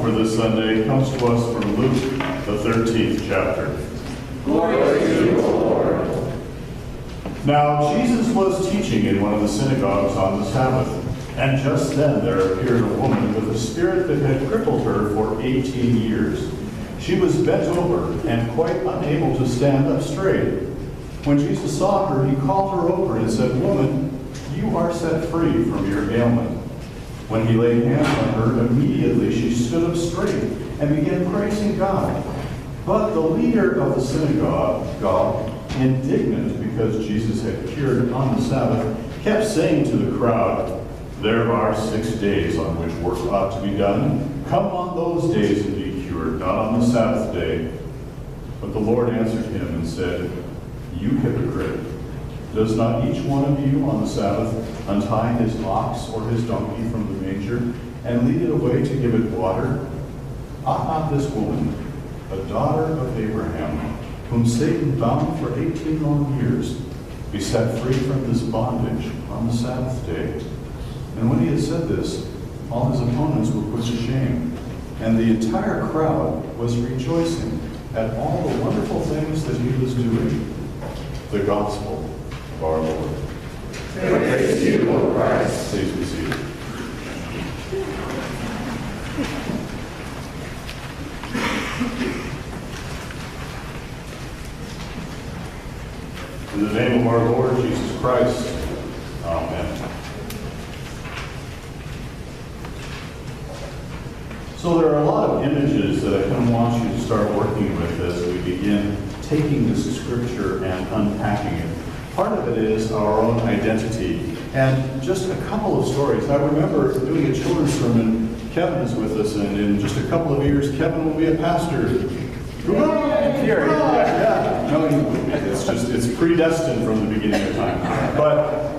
for this Sunday comes to us from Luke, the 13th chapter. Glory to you, O Lord. Now Jesus was teaching in one of the synagogues on the Sabbath, and just then there appeared a woman with a spirit that had crippled her for 18 years. She was bent over and quite unable to stand up straight. When Jesus saw her, he called her over and said, "Woman, you are set free from your ailment." When he laid hands on her, immediately she stood up straight and began praising God. But the leader of the synagogue, indignant because Jesus had cured on the Sabbath, kept saying to the crowd, "There are 6 days on which work ought to be done. Come on those days and be cured, not on the Sabbath day." But the Lord answered him and said, "You hypocrite! Does not each one of you on the Sabbath untie his ox or his donkey from the manger and lead it away to give it water? Ought not this woman, a daughter of Abraham, whom Satan bound for 18 long years, be set free from this bondage on the Sabbath day?" And when he had said this, all his opponents were put to shame, and the entire crowd was rejoicing at all the wonderful things that he was doing. The Gospel of our Lord. Praise to you, O Christ. Please be seated. In the name of our Lord Jesus Christ, amen. So there are a lot of images that I kind of want you to start working with as we begin taking this scripture and unpacking it. Part of it is our own identity. And just a couple of stories. I remember doing a children's sermon. Kevin is with us, and in just a couple of years, Kevin will be a pastor. Yeah. No, it's predestined from the beginning of time. But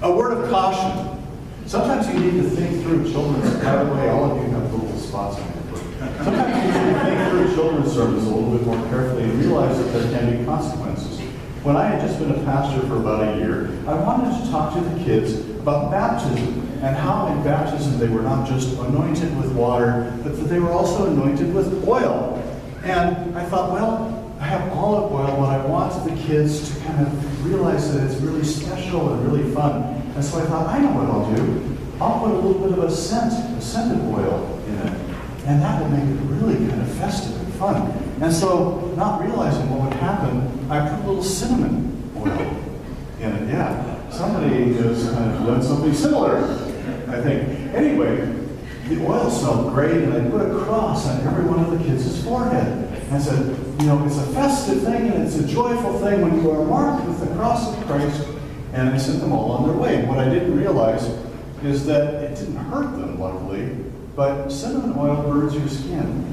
a word of caution. Sometimes you need to think through children's. By the way, all of you have little spots on your foot. Sometimes you need to think through children's sermons a little bit more carefully and realize that there can be consequences. When I had just been a pastor for about a year, I wanted to talk to the kids about baptism and how in baptism they were not just anointed with water, but that they were also anointed with oil. And I thought, well, I have olive oil, but I want the kids to kind of realize that it's really special and really fun. And so I thought, I know what I'll do. I'll put a little bit of a scented oil in it. And that will make it really kind of festive and fun. And so, not realizing what would happen, I put a little cinnamon oil in it. Yeah, somebody has kind of done something similar, I think. Anyway, the oil smelled great, and I put a cross on every one of the kids' forehead. And I said, it's a festive thing, and it's a joyful thing when you are marked with the cross of Christ. And I sent them all on their way. What I didn't realize is that it didn't hurt them, luckily, but cinnamon oil burns your skin.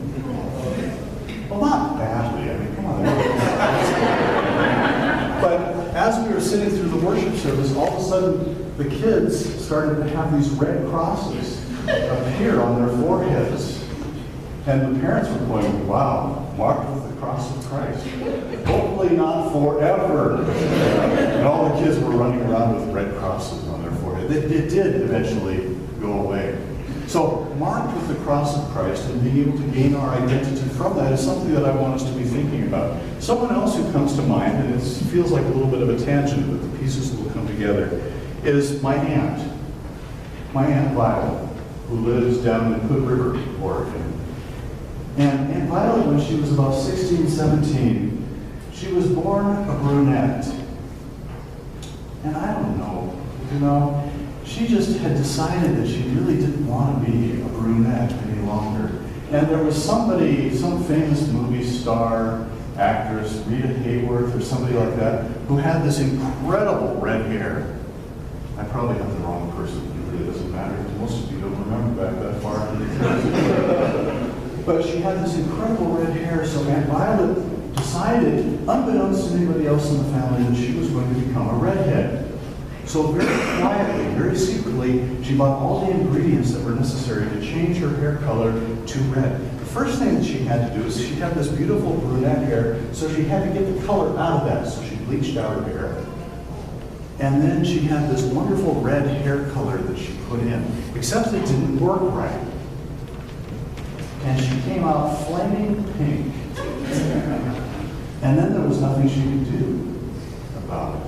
Well, not badly. I mean, come on. But as we were sitting through the worship service, all of a sudden, the kids started to have these red crosses appear on their foreheads. And the parents were going, "Wow, marked with the cross of Christ. Hopefully not forever." And all the kids were running around with red crosses on their forehead. It did eventually go away. So, marked with the cross of Christ and being able to gain our identity from that is something that I want us to be thinking about. Someone else who comes to mind, and it feels like a little bit of a tangent, but the pieces will come together, is my aunt Violet, who lives down in Hood River, Oregon. And Aunt Violet, when she was about 16, 17, she was born a brunette. And I don't know, she just had decided that she really didn't want to be a brunette any longer. And there was somebody, some famous movie star, actress, Rita Hayworth or somebody like that, who had this incredible red hair. I probably have the wrong person. It really doesn't matter. Most of you don't remember back that far. But she had this incredible red hair, so Aunt Violet decided, unbeknownst to anybody else in the family, that she was going to become a redhead. So very quietly, very secretly, she bought all the ingredients that were necessary to change her hair color to red. The first thing that she had to do is she had this beautiful brunette hair, so she had to get the color out of that. So she bleached out her hair. And then she had this wonderful red hair color that she put in, except it didn't work right. and she came out flaming pink. And then there was nothing she could do about it.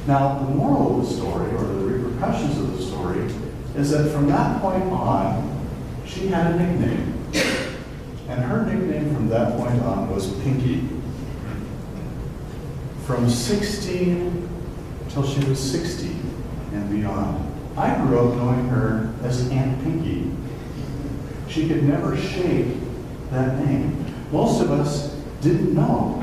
Now, the moral of the story, or the repercussions of the story, is that from that point on, she had a nickname. And her nickname from that point on was Pinky. From 16 till she was 60 and beyond, I grew up knowing her as Aunt Pinky. She could never shake that name. Most of us didn't know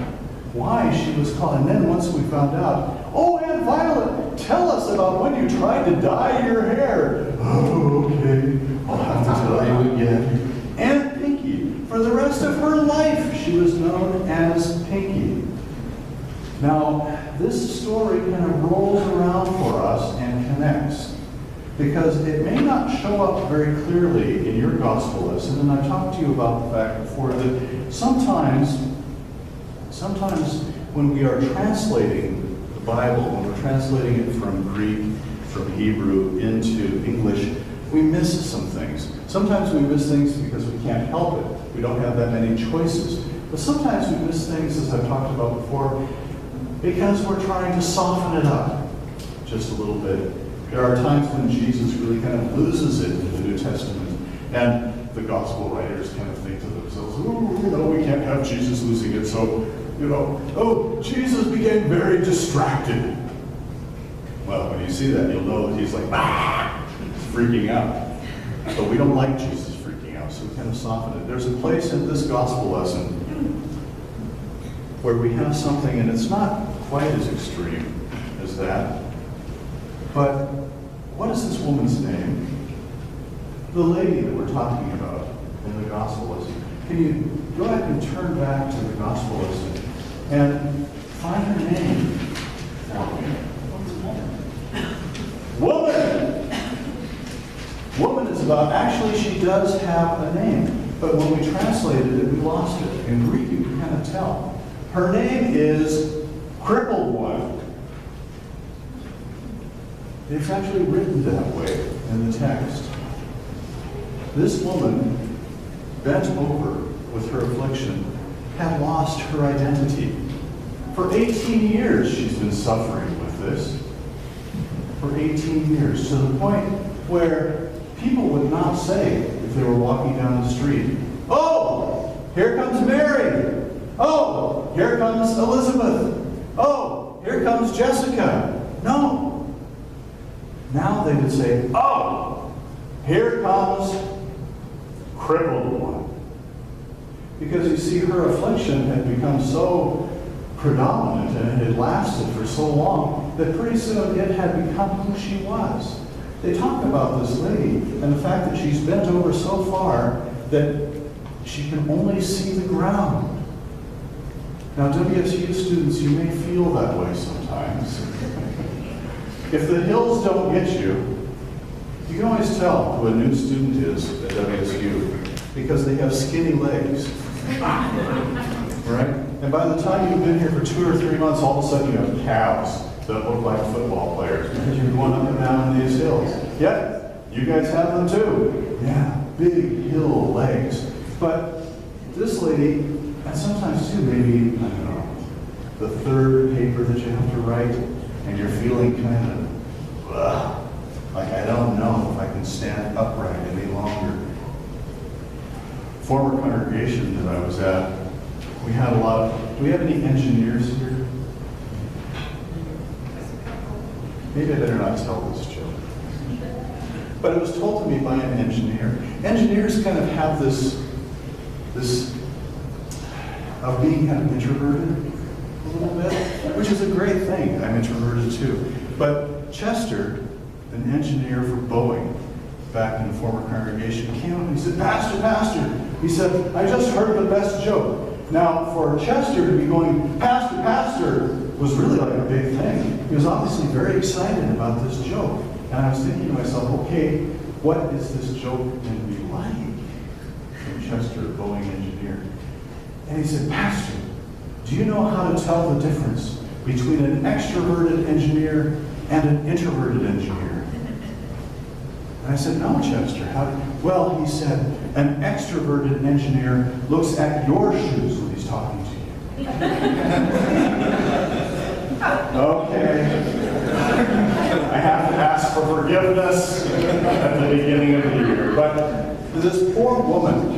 why she was called. And then once we found out, oh, Aunt Violet, tell us about when you tried to dye your hair. Oh, okay, I'll have to tell you again. Aunt Pinky. For the rest of her life, she was known as Pinky. Now, this story kind of rolls around for us and connects, because it may not show up very clearly in your gospel lesson, and I've talked to you about the fact before that sometimes when we are translating the Bible, when we're translating it from Greek, from Hebrew into English, we miss some things. Sometimes we miss things because we can't help it. We don't have that many choices. But sometimes we miss things, as I've talked about before, because we're trying to soften it up just a little bit. There are times when Jesus really kind of loses it in the New Testament, and the gospel writers kind of think to themselves, oh, we can't have Jesus losing it, so, oh, Jesus became very distracted. Well, when you see that, you'll know that he's like, freaking out. But we don't like Jesus freaking out, so we kind of soften it. There's a place in this gospel lesson where we have something, and it's not quite as extreme as that. But what is this woman's name? The lady that we're talking about in the gospel lesson. Can you go ahead and turn back to the gospel lesson and find her name for me? Woman! Woman is about, actually she does have a name, but when we translated it, we lost it. In Greek, you can kind of tell. Her name is Crippled One. It's actually written that way in the text. This woman, bent over with her affliction, had lost her identity. For 18 years she's been suffering with this. For 18 years, to the point where people would not say, if they were walking down the street, oh, here comes Mary. Oh, here comes Elizabeth. Oh, here comes Jessica. No. Now they would say, oh, here comes Crippled One. Because you see, her affliction had become so predominant and it had lasted for so long that pretty soon it had become who she was. They talk about this lady and the fact that she's bent over so far that she can only see the ground. Now, WSU students, you may feel that way sometimes. If the hills don't get you, you can always tell who a new student is at WSU because they have skinny legs. Right? And by the time you've been here for 2 or 3 months, all of a sudden you have calves that look like football players because you're going up and down these hills. Yep, you guys have them too. Yeah, big hill legs. But this lady, and sometimes too, maybe, I don't know, the third paper that you have to write, and you're feeling kind of, like I don't know if I can stand upright any longer. Former congregation that I was at, we had a lot of, do we have any engineers here? Maybe I better not tell this joke. But it was told to me by an engineer. Engineers kind of have this of being kind of introverted a little bit, which is a great thing. I'm introverted too. But Chester, an engineer for Boeing, back in the former congregation, came up and he said, Pastor, he said, I just heard the best joke. Now, for Chester to be going, Pastor, was really like a big thing. He was obviously very excited about this joke. And I was thinking to myself, okay, what is this joke going to be like? From Chester, a Boeing engineer. And he said, Pastor, do you know how to tell the difference between an extroverted engineer and an introverted engineer? And I said, no, Chester. Well, he said, an extroverted engineer looks at your shoes when he's talking to you. Okay. I have to ask for forgiveness at the beginning of the year. But this poor woman,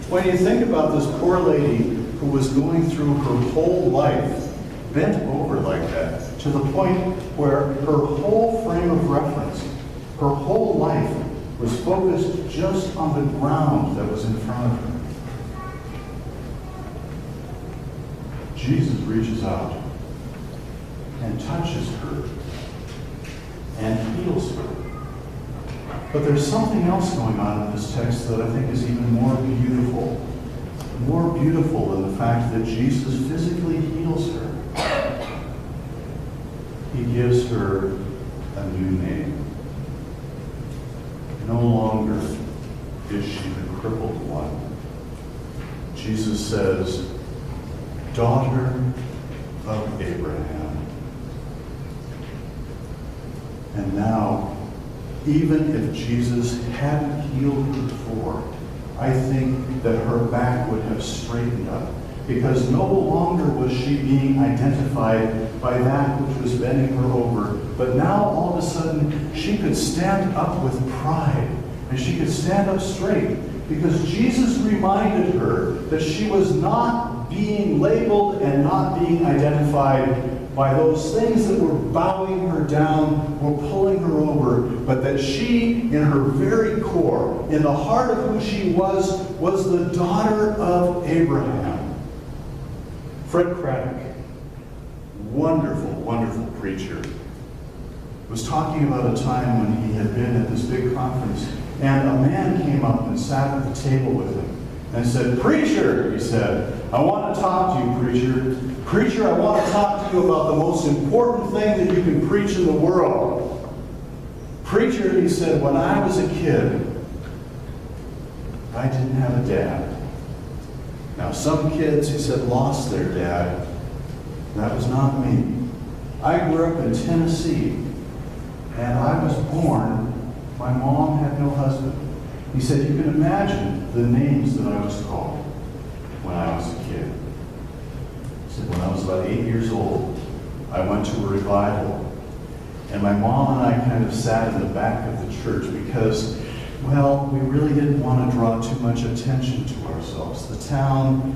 when you think about this poor lady who was going through her whole life, bent over like that, to the point where her whole frame of reference, her whole life was focused just on the ground that was in front of her. Jesus reaches out and touches her and heals her. But there's something else going on in this text that I think is even more beautiful. More beautiful than the fact that Jesus physically heals her. He gives her a new name. No longer is she the crippled one. Jesus says, daughter of Abraham. And now, even if Jesus hadn't healed her before, I think that her back would have straightened up, because no longer was she being identified by that which was bending her over, but now all of a sudden she could stand up with pride, and she could stand up straight, because Jesus reminded her that she was not being labeled and not being identified by those things that were bowing her down or pulling her over, but that she, in her very core, in the heart of who she was the daughter of Abraham. Fred Craddock, wonderful, wonderful preacher, was talking about a time when he had been at this big conference, and a man came up and sat at the table with him and said, "Preacher," he said, "I want to talk to you, preacher. Preacher, I want to talk to you about the most important thing that you can preach in the world." "Preacher," he said, "when I was a kid, I didn't have a dad." Now, some kids, he said, lost their dad. That was not me. I grew up in Tennessee, and I was born, my mom had no husband. He said, you can imagine the names that I was called when I was a kid. He said, when I was about 8 years old, I went to a revival, and my mom and I kind of sat in the back of the church because, well, we really didn't want to draw too much attention to ourselves. The town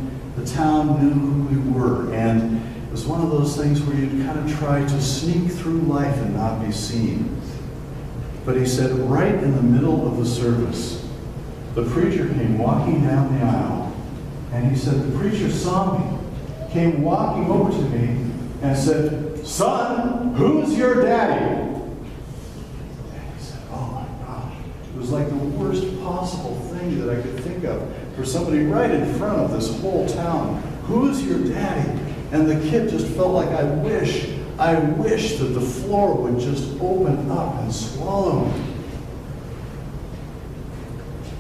knew who we were, and it was one of those things where you'd kind of try to sneak through life and not be seen. But he said, right in the middle of the service, the preacher came walking down the aisle, and he said, the preacher saw me, came walking over to me, and said, "Son, who's your daddy?" And he said, oh my gosh. It was like the worst possible thing that I could think of for somebody right in front of this whole town. Who's your daddy? And the kid just felt like, I wish that the floor would just open up and swallow me.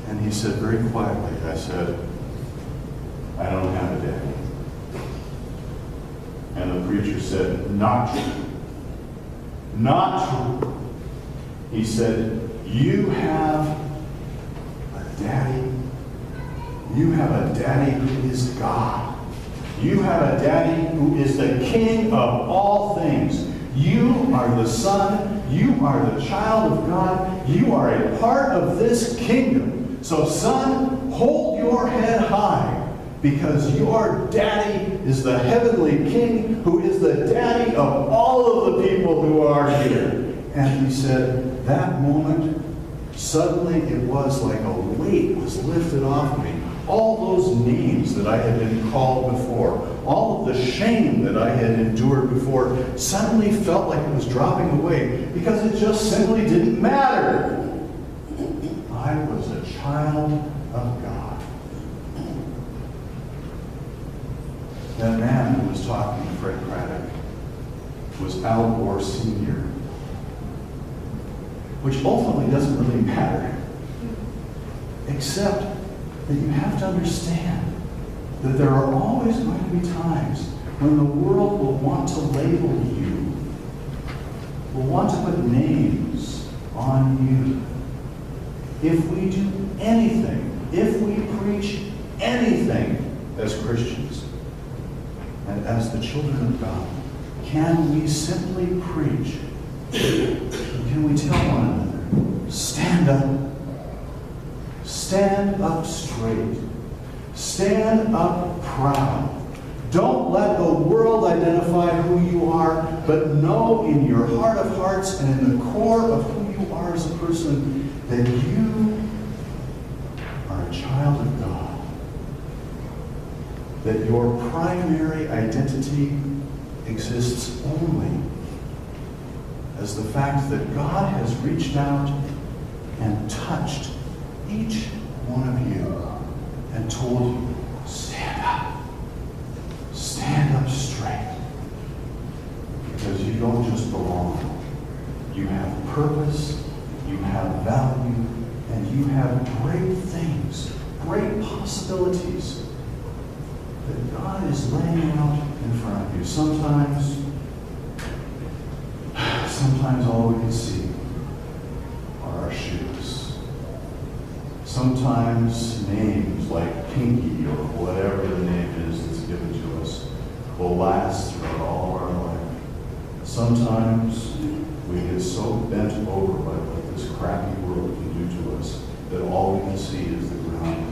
And he said very quietly, I said, I don't have a daddy. And the preacher said, not true. Not true. He said, you have a daddy. You have a daddy who is God. You have a daddy who is the King of all things. You are the Son. You are the child of God. You are a part of this kingdom. So, son, hold your head high, because your daddy is the heavenly King who is the daddy of all of the people who are here. And he said, that moment, suddenly it was like a weight was lifted off me. All those names that I had been called before, all of the shame that I had endured before, suddenly felt like it was dropping away, because it just simply didn't matter. I was a child of God. That man who was talking to Fred Craddock was Al Gore Sr., which ultimately doesn't really matter, except that you have to understand that there are always going to be times when the world will want to label you, will want to put names on you. If we do anything if we preach anything as Christians and as the children of God, can we simply preach? Can we tell one another, stand up. Stand up straight. Stand up proud. Don't let the world identify who you are, but know in your heart of hearts and in the core of who you are as a person that you are a child of God. That your primary identity exists only as the fact that God has reached out and touched each one of you and told you, stand up. Stand up straight. Because you don't just belong. You have purpose, you have value, and you have great things, great possibilities that God is laying out in front of you. Sometimes all we can see are our shoes. Sometimes names like Pinky or whatever the name is that's given to us will last throughout all of our life. Sometimes we get so bent over by what this crappy world can do to us that all we can see is the ground